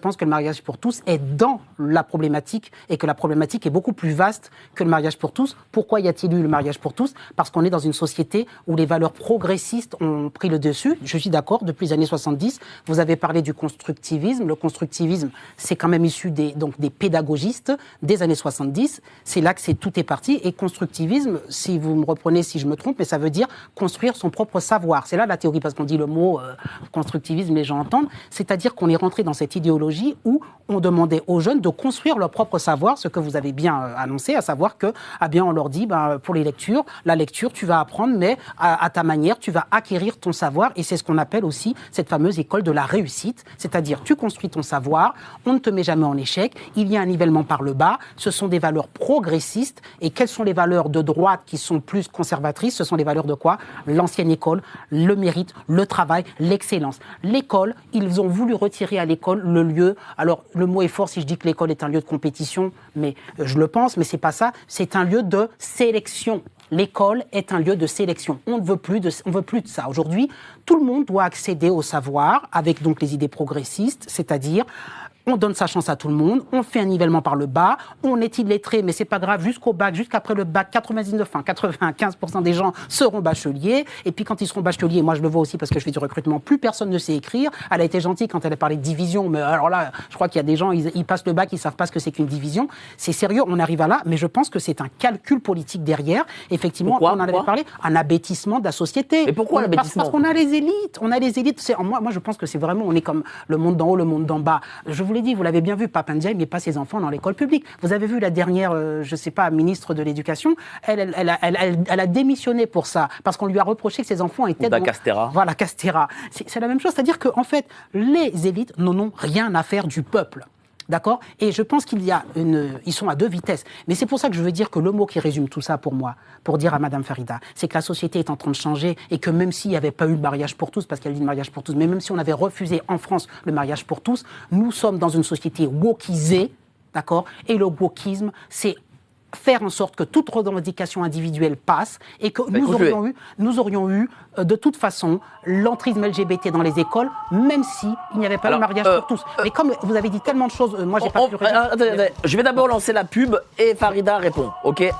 Je pense que le mariage pour tous est dans la problématique et que la problématique est beaucoup plus vaste que le mariage pour tous. Pourquoi y a-t-il eu le mariage pour tous? Parce qu'on est dans une société où les valeurs progressistes ont pris le dessus. Je suis d'accord, depuis les années 70, vous avez parlé du constructivisme. Le constructivisme, c'est quand même issu des pédagogistes des années 70. C'est là que tout est parti. Et constructivisme, si vous me reprenez si je me trompe, mais ça veut dire construire son propre savoir. C'est là la théorie, parce qu'on dit le mot constructivisme, les gens entendent. C'est-à-dire qu'on est rentré dans cette idéologie où on demandait aux jeunes de construire leur propre savoir, ce que vous avez bien annoncé, à savoir que, on leur dit, pour les lectures, la lecture, tu vas apprendre, mais à ta manière, tu vas acquérir ton savoir, et c'est ce qu'on appelle aussi cette fameuse école de la réussite, c'est-à-dire tu construis ton savoir, on ne te met jamais en échec, il y a un nivellement par le bas, ce sont des valeurs progressistes, et quelles sont les valeurs de droite qui sont plus conservatrices? Ce sont les valeurs de quoi? L'ancienne école, le mérite, le travail, l'excellence. L'école, ils ont voulu retirer à l'école le lieu. Alors, le mot est fort si je dis que l'école est un lieu de compétition, mais je le pense, mais c'est pas ça. C'est un lieu de sélection. L'école est un lieu de sélection. On ne veut plus de ça. Aujourd'hui, tout le monde doit accéder au savoir avec donc les idées progressistes, c'est-à-dire on donne sa chance à tout le monde, on fait un nivellement par le bas, on est illettré, mais c'est pas grave, jusqu'au bac, jusqu'après le bac, 95% des gens seront bacheliers, et puis quand ils seront bacheliers, moi je le vois aussi parce que je fais du recrutement, plus personne ne sait écrire. Elle a été gentille quand elle a parlé de division, mais alors là, je crois qu'il y a des gens, ils passent le bac, ils savent pas ce que c'est qu'une division. C'est sérieux, on arrive à là, mais je pense que c'est un calcul politique derrière. Effectivement, on en avait parlé, un abêtissement de la société. Mais pourquoi l'abêtissement? Parce qu'on a les élites, moi je pense que c'est vraiment, on est comme le monde d'en haut, le monde d'en bas. Je vous l'ai dit, vous l'avez bien vu, Pape Ndiaye met pas ses enfants dans l'école publique. Vous avez vu la dernière, ministre de l'Éducation, elle a démissionné pour ça, parce qu'on lui a reproché que ses enfants étaient Castéra. Voilà, Castéra. C'est la même chose, c'est-à-dire qu'en fait, les élites n'en ont rien à faire du peuple. D'accord? Et je pense ils sont à deux vitesses. Mais c'est pour ça que je veux dire que le mot qui résume tout ça pour moi, pour dire à Madame Farida, c'est que la société est en train de changer et que même s'il n'y avait pas eu le mariage pour tous, parce qu'elle dit le mariage pour tous, mais même si on avait refusé en France le mariage pour tous, nous sommes dans une société wokisée, d'accord? Et le wokisme, c'est faire en sorte que toute revendication individuelle passe et que nous aurions eu de toute façon l'entrisme LGBT dans les écoles, même s'il n'y avait pas le mariage pour tous. Mais comme vous avez dit tellement de choses, moi j'ai pas pu... Je vais d'abord lancer la pub et Farida répond, ok?